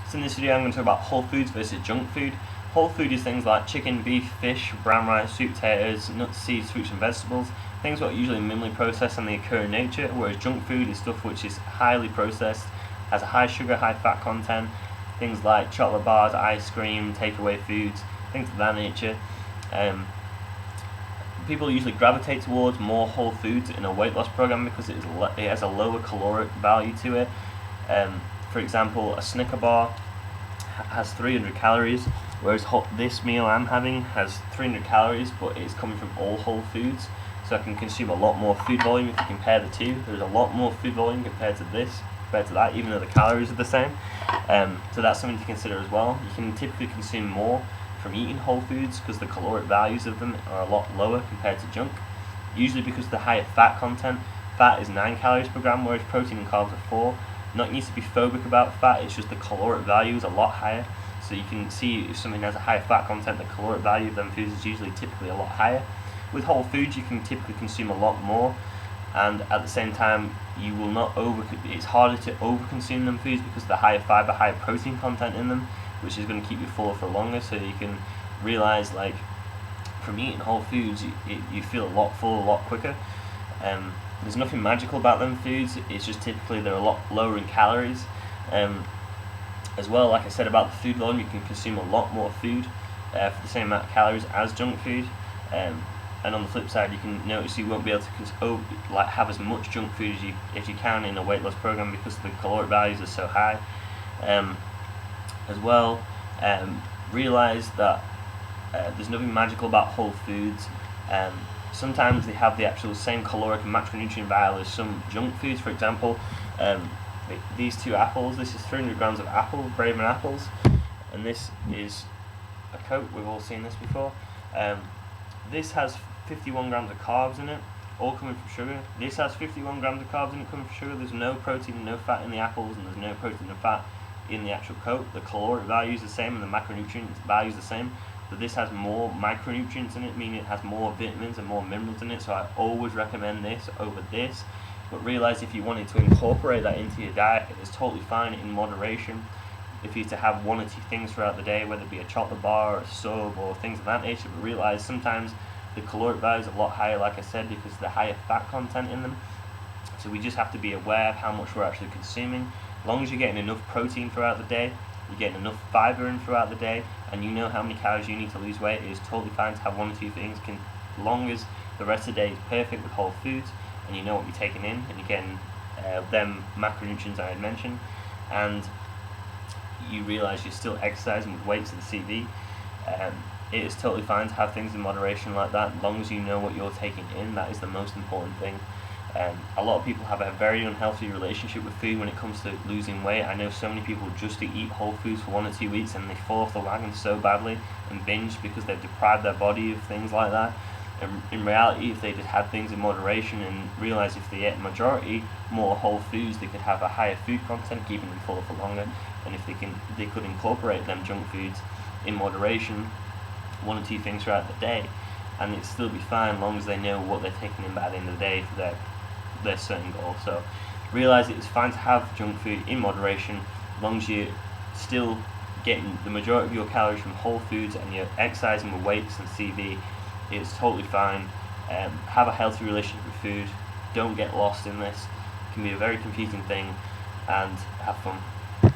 So in this video I'm going to talk about whole foods versus junk food. Whole food is things like chicken, beef, fish, brown rice, sweet potatoes, nuts, seeds, fruits and vegetables. Things that are usually minimally processed and they occur in nature, whereas junk food is stuff which is highly processed, has a high sugar, high fat content. Things like chocolate bars, ice cream, takeaway foods, things of that nature. People usually gravitate towards more whole foods in a weight loss program because it has a lower caloric value to it. For example, a Snicker bar has 300 calories, whereas this meal I'm having has 300 calories, but it's coming from all whole foods, so I can consume a lot more food volume. If you compare the two, there's a lot more food volume compared to that, even though the calories are the same. So that's something to consider as well. You can typically consume more from eating whole foods because the caloric values of them are a lot lower compared to junk, usually because of the higher fat content. Fat is 9 calories per gram, whereas protein and carbs are 4. Not need to be phobic about fat, it's just the caloric value is a lot higher. So you can see if something has a high fat content, the caloric value of them foods is usually typically a lot higher. With whole foods you can typically consume a lot more, and at the same time you will not it's harder to overconsume them foods because of the higher fiber, higher protein content in them, which is going to keep you fuller for longer. So you can realize, like, from eating whole foods you feel a lot fuller a lot quicker. There's nothing magical about them foods, it's just typically they're a lot lower in calories. As well, like I said about the food volume, you can consume a lot more food for the same amount of calories as junk food. And on the flip side, you can notice you won't be able to have as much junk food as you can in a weight loss program because the caloric values are so high. As well, realize that there's nothing magical about whole foods. Sometimes they have the actual same caloric and macronutrient value as some junk foods. For example, these two apples, this is 300 grams of Braven apples, and this is a Coke. We've all seen this before. This has 51 grams of carbs in it, all coming from sugar. This has 51 grams of carbs in it coming from sugar. There's no protein and no fat in the apples, and there's no protein and fat in the actual Coke. The caloric value is the same and the macronutrient value is the same, but this has more micronutrients in it, meaning it has more vitamins and more minerals in it. So I always recommend this over this, but realize if you wanted to incorporate that into your diet, it's totally fine in moderation. If you to have one or two things throughout the day, whether it be a chocolate bar or a sub or things of that nature, but realize sometimes the caloric value is a lot higher, like I said, because of the higher fat content in them. So we just have to be aware of how much we're actually consuming. As long as you're getting enough protein throughout the day, you're getting enough fiber in throughout the day, and you know how many calories you need to lose weight, it is totally fine to have one or two things, as long as the rest of the day is perfect with whole foods and you know what you're taking in and you're getting them macronutrients I had mentioned, and you realize you're still exercising with weights and CV. It is totally fine to have things in moderation like that, as long as you know what you're taking in. That is the most important thing. A lot of people have a very unhealthy relationship with food when it comes to losing weight. I know so many people just to eat whole foods for 1 or 2 weeks and they fall off the wagon so badly and binge because they've deprived their body of things like that. In reality, if they just had things in moderation and realize if they ate majority more whole foods, they could have a higher food content, keeping them fuller for longer. And if they could incorporate them junk foods in moderation, 1 or 2 things throughout the day, and it'd still be fine as long as they know what they're taking in by the end of the day for their certain goal. So realize it's fine to have junk food in moderation as long as you're still getting the majority of your calories from whole foods and you're exercising with weights and CV. It's totally fine. Have a healthy relationship with food. Don't get lost in this. It can be a very confusing thing, and have fun.